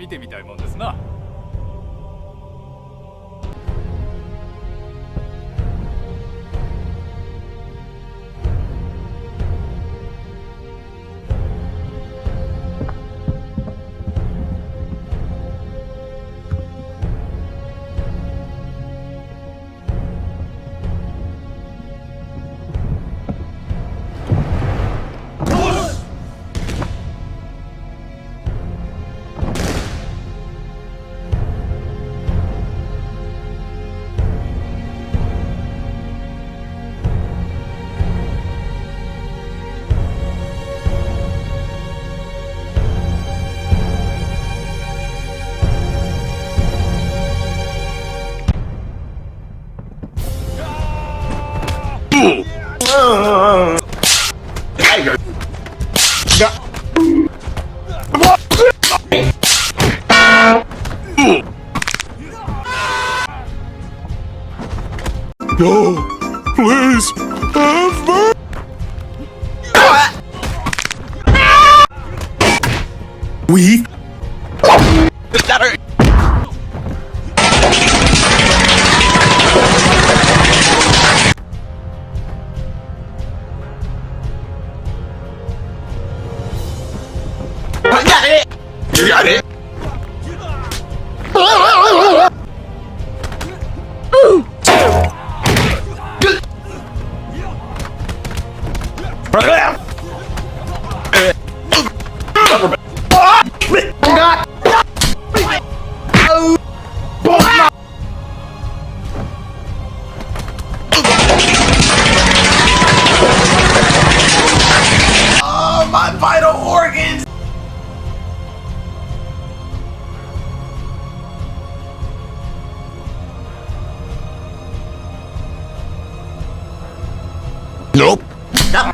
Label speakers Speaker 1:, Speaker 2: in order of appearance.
Speaker 1: 見てみたいもんですな。
Speaker 2: No, please, have mercy. We.
Speaker 3: That hurt. I got it. You got it. Oh, my vital organs!
Speaker 2: Nope.
Speaker 3: No.